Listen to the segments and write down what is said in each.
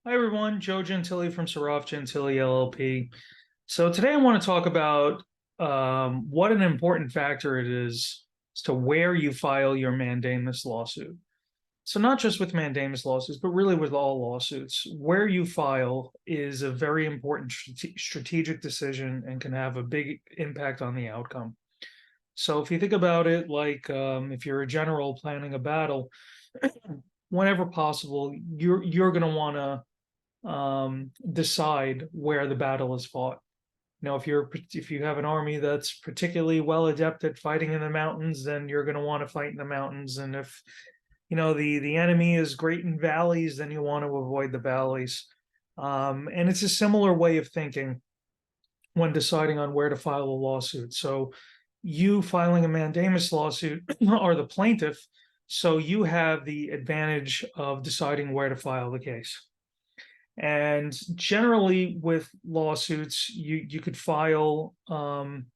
Hi everyone, Joe Gentili from Saraf Gentili LLP. So today I want to talk about what an important factor it is as to where you file your mandamus lawsuit. So not just with mandamus lawsuits, but really with all lawsuits, where you file is a very important strategic decision and can have a big impact on the outcome. So if you think about it, like if you're a general planning a battle, whenever possible, you're going to want to decide where the battle is fought. Now, if you have an army that's particularly well adept at fighting in the mountains, then you're going to want to fight in the mountains. And if the enemy is great in valleys, then you want to avoid the valleys. And it's a similar way of thinking when deciding on where to file a lawsuit. So you filing a mandamus lawsuit are the plaintiff, so you have the advantage of deciding where to file the case. And generally, with lawsuits, you could file in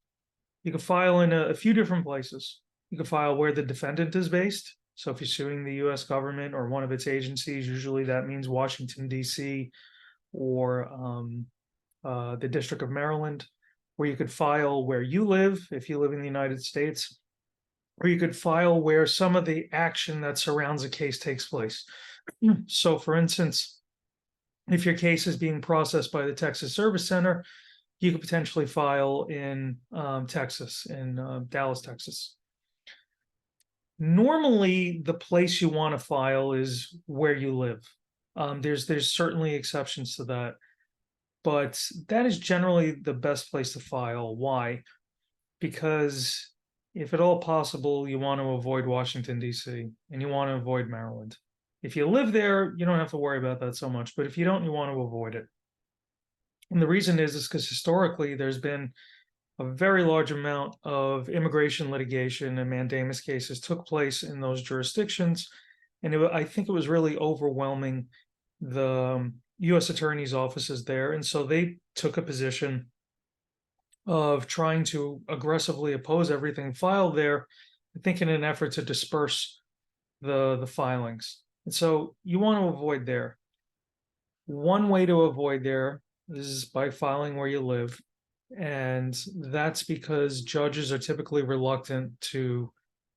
a few different places. You could file where the defendant is based. So if you're suing the U.S. government or one of its agencies, usually that means Washington D.C. or the District of Maryland. Where you could file where you live if you live in the United States, or you could file where some of the action that surrounds a case takes place. So, for instance, if your case is being processed by the Texas Service Center, you could potentially file in Texas, in Dallas, Texas. Normally, the place you want to file is where you live. There's certainly exceptions to that, but that is generally the best place to file. Why? Because if at all possible, you want to avoid Washington, D.C., and you want to avoid Maryland. If you live there, you don't have to worry about that so much. But if you don't, you want to avoid it. And the reason is because historically there's been a very large amount of immigration litigation and mandamus cases took place in those jurisdictions. And I think it was really overwhelming the U.S. attorney's offices there. And so they took a position of trying to aggressively oppose everything filed there, I think in an effort to disperse the filings. And so you want to avoid there. One way to avoid there is by filing where you live. And that's because judges are typically reluctant to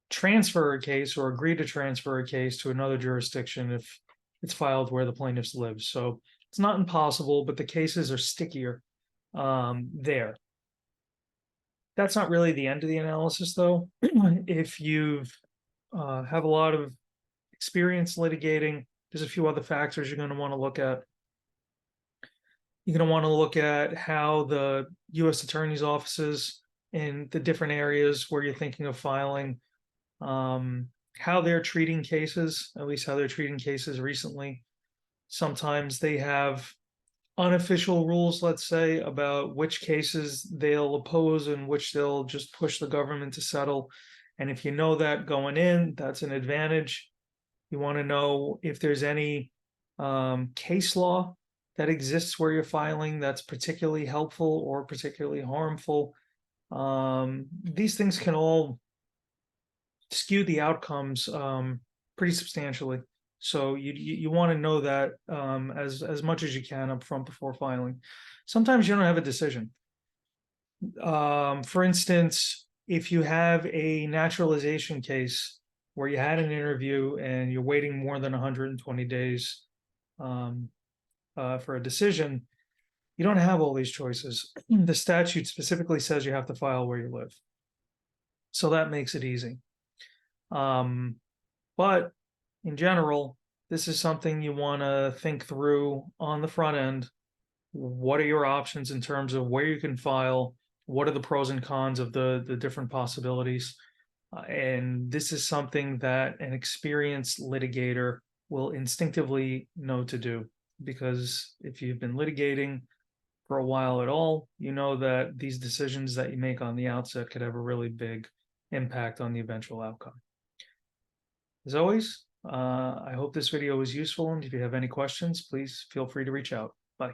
transfer a case or agree to transfer a case to another jurisdiction if it's filed where the plaintiffs live. So it's not impossible, but the cases are stickier there. That's not really the end of the analysis, though. If you've have a lot of experience litigating, there's a few other factors you're going to want to look at. You're going to want to look at how the U.S. attorney's offices in the different areas where you're thinking of filing, how they're treating cases, at least how they're treating cases recently. Sometimes they have unofficial rules, let's say, about which cases they'll oppose and which they'll just push the government to settle. And if you know that going in, that's an advantage. You want to know if there's any case law that exists where you're filing that's particularly helpful or particularly harmful. These things can all skew the outcomes pretty substantially. So you want to know that as much as you can up front before filing. Sometimes you don't have a decision. For instance, if you have a naturalization case where you had an interview and you're waiting more than 120 days for a decision, you don't have all these choices. The statute specifically says you have to file where you live. So that makes it easy. But in general, this is something you want to think through on the front end. What are your options in terms of where you can file? What are the pros and cons of the different possibilities? And this is something that an experienced litigator will instinctively know to do, because if you've been litigating for a while at all, you know that these decisions that you make on the outset could have a really big impact on the eventual outcome. As always, I hope this video was useful, and if you have any questions, please feel free to reach out. Bye.